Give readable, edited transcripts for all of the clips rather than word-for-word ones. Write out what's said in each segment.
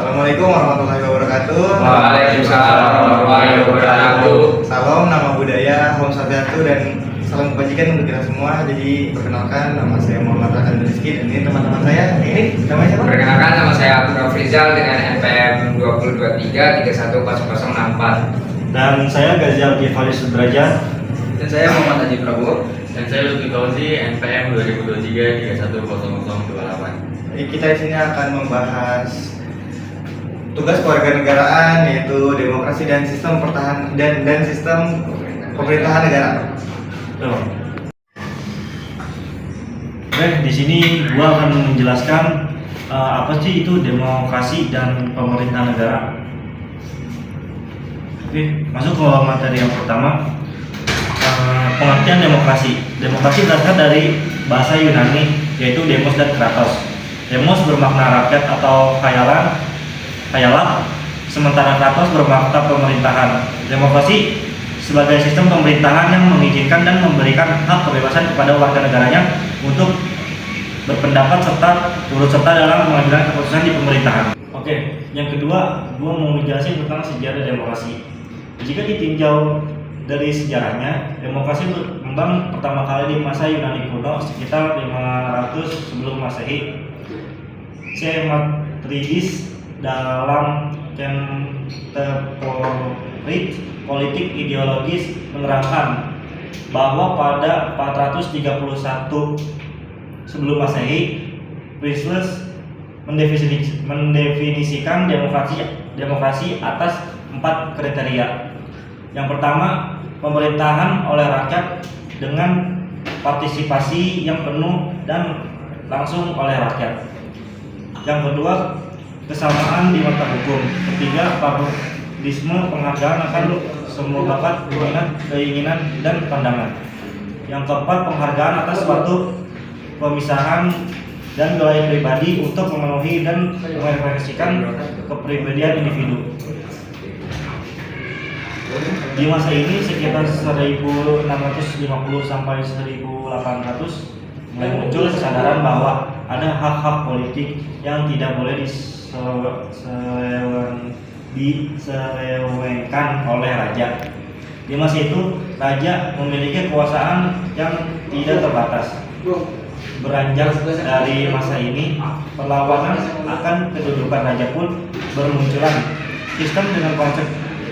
Assalamualaikum warahmatullahi wabarakatuh. Waalaikumsalam warahmatullahi wabarakatuh. Salam nama budaya, Om Swastiastu, dan salam kebajikan untuk kita semua. Jadi perkenalkan, nama saya Muhammad Rakan Rizky dan ini teman-teman saya. Ini namanya siapa? Perkenalkan, nama saya Abdul Rafrizal dengan NPM 2023 310064. Dan saya Gazial Kifali Sudrajat. Dan saya Muhammad Haji Prabowo. Dan saya Lutfi Fauzi, NPM 2023 310028. Kita di sini akan membahas tugas kewarganegaraan, yaitu demokrasi dan sistem pertahanan dan sistem pemerintahan negara. Oke, di sini gua akan menjelaskan apa sih itu demokrasi dan pemerintahan negara. Oke, masuk ke materi yang pertama. Pengertian demokrasi. Demokrasi berasal dari bahasa Yunani, yaitu demos dan kratos. Demos bermakna rakyat atau khayalan, sementara kratos bermakna pemerintahan. Demokrasi sebagai sistem pemerintahan yang mengizinkan dan memberikan hak kebebasan kepada warga negaranya untuk berpendapat serta turut serta dalam mengambil keputusan di pemerintahan. Oke, yang kedua, gua mau menjelaskan tentang sejarah demokrasi. Jika ditinjau dari sejarahnya, demokrasi berkembang pertama kali di masa Yunani kuno sekitar 500 sebelum Masehi. Hematridis dalam Contemporary Politik Ideologis menerangkan bahwa pada 431 sebelum Masehi, Priscus mendefinisikan demokrasi atas 4 kriteria. Yang pertama, pemerintahan oleh rakyat dengan partisipasi yang penuh dan langsung oleh rakyat. Yang kedua, kesamaan di mata hukum. Ketiga, pluralisme, penghargaan akan semua bakat, keinginan, dan pandangan. Yang keempat, penghargaan atas suatu pemisahan dan wilayah pribadi untuk memenuhi dan mengekspresikan kepribadian individu. Di masa ini sekitar 1650 sampai 1800 mulai muncul kesadaran bahwa ada hak-hak politik yang tidak boleh diselewengkan oleh raja. Di masa itu, raja memiliki kekuasaan yang tidak terbatas. Beranjak dari masa ini, perlawanan akan kedudukan raja pun bermunculan. Sistem dengan konsep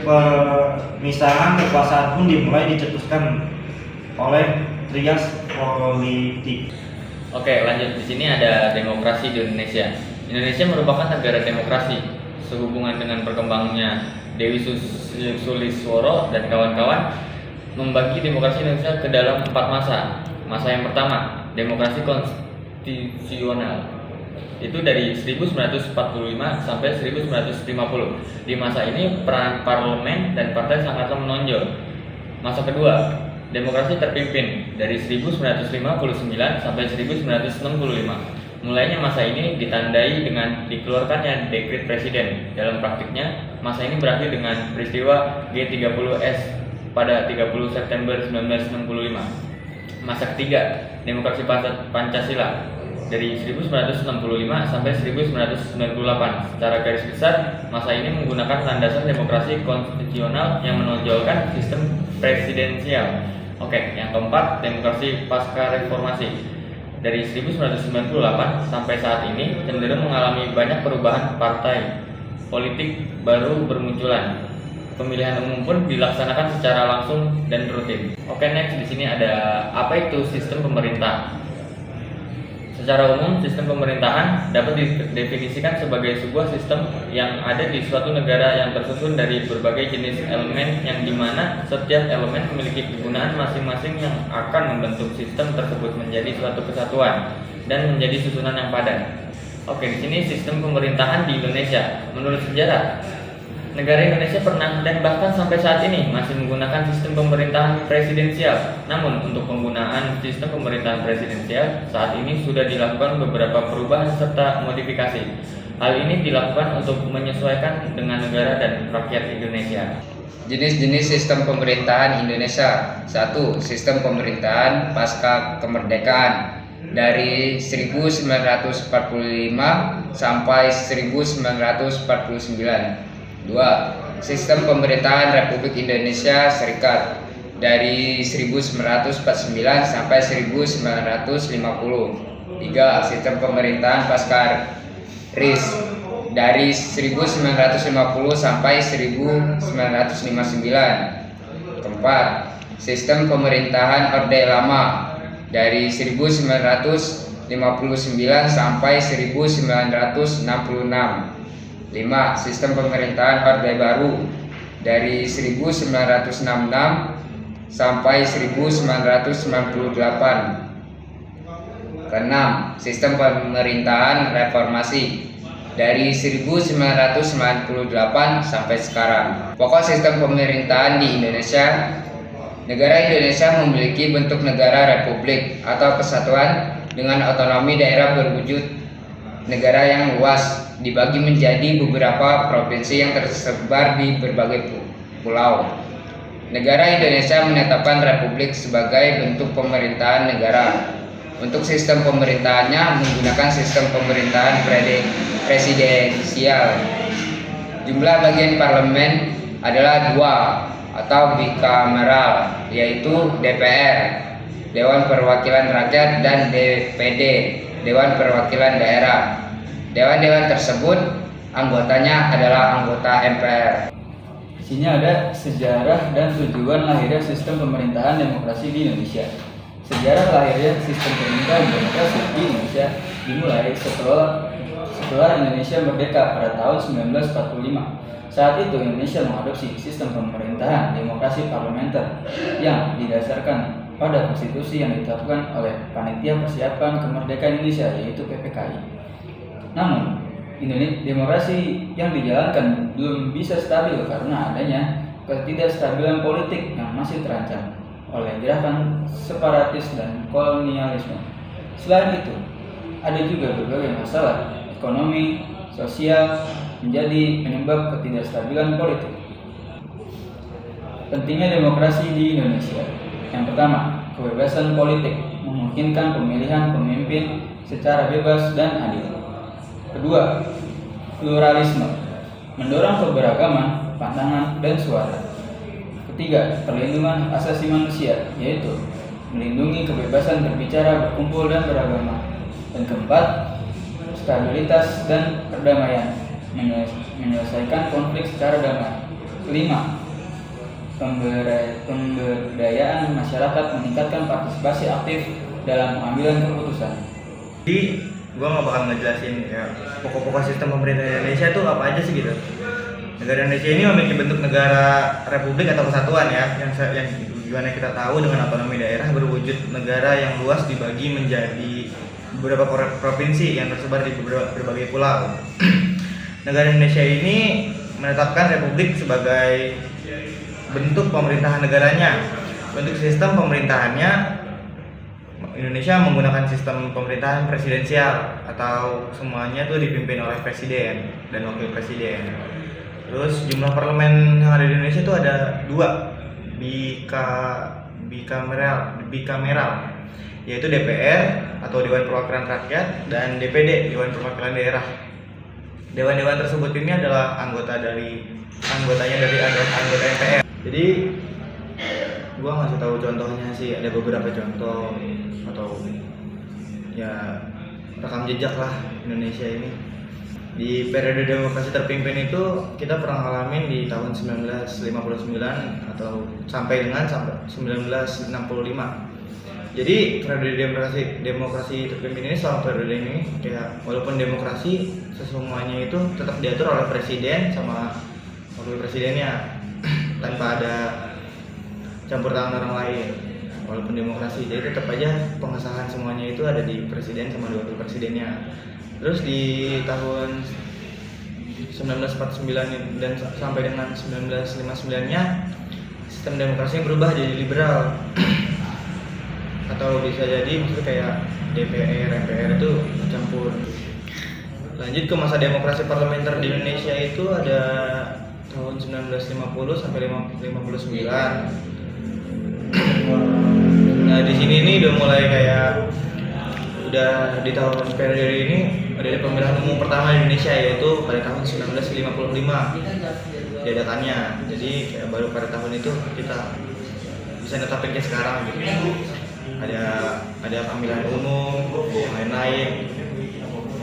pemisahan kekuasaan pun dimulai dicetuskan oleh trias politik. Oke, lanjut. Di sini ada demokrasi di Indonesia. Indonesia merupakan negara demokrasi. Sehubungan dengan perkembangannya, Dewi Sulisworo dan kawan-kawan membagi demokrasi Indonesia ke dalam 4 masa. Masa yang pertama, demokrasi konstitusional. Itu dari 1945 sampai 1950. Di masa ini peran parlemen dan partai sangatlah menonjol. Masa kedua, demokrasi terpimpin dari 1959 sampai 1965. Mulainya masa ini ditandai dengan dikeluarkannya dekret presiden. Dalam praktiknya, masa ini berakhir dengan peristiwa G30S pada 30 September 1965. Masa ketiga, demokrasi Pancasila dari 1965 sampai 1998. Secara garis besar, masa ini menggunakan landasan demokrasi konstitusional yang menonjolkan sistem presidensial. Oke, yang keempat, demokrasi pasca reformasi. Dari 1998 sampai saat ini cenderung mengalami banyak perubahan, partai politik baru bermunculan. Pemilihan umum pun dilaksanakan secara langsung dan rutin. Oke, next, di sini ada apa itu sistem pemerintah. Secara umum, sistem pemerintahan dapat didefinisikan sebagai sebuah sistem yang ada di suatu negara yang tersusun dari berbagai jenis elemen yang dimana setiap elemen memiliki kegunaan masing-masing yang akan membentuk sistem tersebut menjadi suatu kesatuan dan menjadi susunan yang padat. Oke, di sini sistem pemerintahan di Indonesia. Menurut sejarah, negara Indonesia pernah dan bahkan sampai saat ini masih menggunakan sistem pemerintahan presidensial. Namun untuk penggunaan sistem pemerintahan presidensial saat ini sudah dilakukan beberapa perubahan serta modifikasi. Hal ini dilakukan untuk menyesuaikan dengan negara dan rakyat Indonesia. Jenis-jenis sistem pemerintahan Indonesia. 1. Sistem pemerintahan pasca kemerdekaan. dari 1945 sampai 1949. 2. Sistem pemerintahan Republik Indonesia Serikat dari 1949 sampai 1950. 3. Sistem pemerintahan pasca RIS dari 1950 sampai 1959. 4. Sistem pemerintahan Orde Lama dari 1959 sampai 1966. 5. Sistem pemerintahan Orde Baru dari 1966 sampai 1998. 6. Sistem pemerintahan reformasi dari 1998 sampai sekarang. Pokok sistem pemerintahan di Indonesia. Negara Indonesia memiliki bentuk negara republik atau kesatuan dengan otonomi daerah berwujud negara yang luas, dibagi menjadi beberapa provinsi yang tersebar di berbagai pulau. Negara Indonesia menetapkan republik sebagai bentuk pemerintahan negara. Untuk sistem pemerintahannya menggunakan sistem pemerintahan presidensial. Jumlah bagian parlemen adalah 2 atau bikameral, yaitu DPR, Dewan Perwakilan Rakyat, dan DPD, Dewan Perwakilan Daerah. Dewan-dewan tersebut anggotanya adalah anggota MPR. Di sini ada sejarah dan tujuan lahirnya sistem pemerintahan demokrasi di Indonesia. Sejarah lahirnya sistem pemerintahan demokrasi di Indonesia dimulai setelah Indonesia merdeka pada tahun 1945. Saat itu Indonesia mengadopsi sistem pemerintahan demokrasi parlementer yang didasarkan pada konstitusi yang ditetapkan oleh Panitia Persiapan Kemerdekaan Indonesia, yaitu PPKI. Namun, demokrasi yang dijalankan belum bisa stabil karena adanya ketidakstabilan politik yang masih terancam oleh gerakan separatis dan kolonialisme. Selain itu, ada juga berbagai masalah ekonomi, sosial menjadi penyebab ketidakstabilan politik. Pentingnya demokrasi di Indonesia. Yang pertama, kebebasan politik memungkinkan pemilihan pemimpin secara bebas dan adil. Kedua, pluralisme mendorong keberagaman pandangan dan suara. Ketiga, perlindungan asasi manusia, yaitu melindungi kebebasan berbicara, berkumpul, dan beragama. Dan keempat, stabilitas dan perdamaian, menyelesaikan konflik secara damai. Kelima, pemberdayaan masyarakat, meningkatkan partisipasi aktif dalam pengambilan keputusan. Jadi gue nggak bakal ngejelasin ya pokok-pokok sistem pemerintahan Indonesia itu apa aja sih gitu. Negara Indonesia ini memiliki bentuk negara republik atau kesatuan ya, yang gimana kita tahu dengan otonomi daerah berwujud negara yang luas dibagi menjadi beberapa provinsi yang tersebar di berbagai pulau. Negara Indonesia ini menetapkan republik sebagai bentuk pemerintahan negaranya. Bentuk sistem pemerintahannya, Indonesia menggunakan sistem pemerintahan presidensial atau semuanya tuh dipimpin oleh presiden dan wakil presiden. Terus jumlah parlemen yang ada di Indonesia itu ada 2, bikameral, yaitu DPR atau Dewan Perwakilan Rakyat dan DPD, Dewan Perwakilan Daerah. Dewan-dewan tersebut ini adalah anggotanya dari anggota MPR. Jadi gua ngasih tahu contohnya sih, ada beberapa contoh atau ya rekam jejak lah Indonesia ini. Di periode demokrasi terpimpin itu kita pernah ngalamin di tahun 1959 atau sampai 1965. Jadi periode demokrasi terpimpin ini, selama periode ini ya walaupun demokrasi sesungguhnya itu tetap diatur oleh presiden sama wakil presidennya tanpa ada campur tangan orang lain. Walaupun demokrasi, jadi tetap aja pengesahan semuanya itu ada di presiden sama wakil presidennya. Terus di tahun 1949 dan sampai dengan 1959-nya sistem demokrasi berubah jadi liberal. Atau bisa jadi maksudnya kayak DPR, MPR itu campur. Lanjut ke masa demokrasi parlementer di Indonesia itu ada tahun 1950 sampai 59. Nah di sini nih udah mulai kayak udah di tahun periode ini ada pemilihan umum pertama di Indonesia, yaitu pada tahun 1955 diadakannya. Jadi kayak baru pada tahun itu kita bisa netapin kayak sekarang gitu. Ada pemilihan umum yang lain-lain yang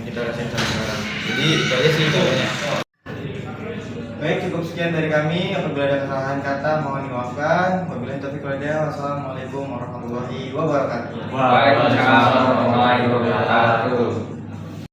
kita rasain sampai sekarang. Jadi itu aja sih contohnya. Baik, cukup sekian dari kami. Apabila ada kesalahan kata mohon dimaafkan. Wabillahi taufiq wal hidayah. Wassalamualaikum warahmatullahi wabarakatuh. Waalaikumsalam warahmatullahi wabarakatuh.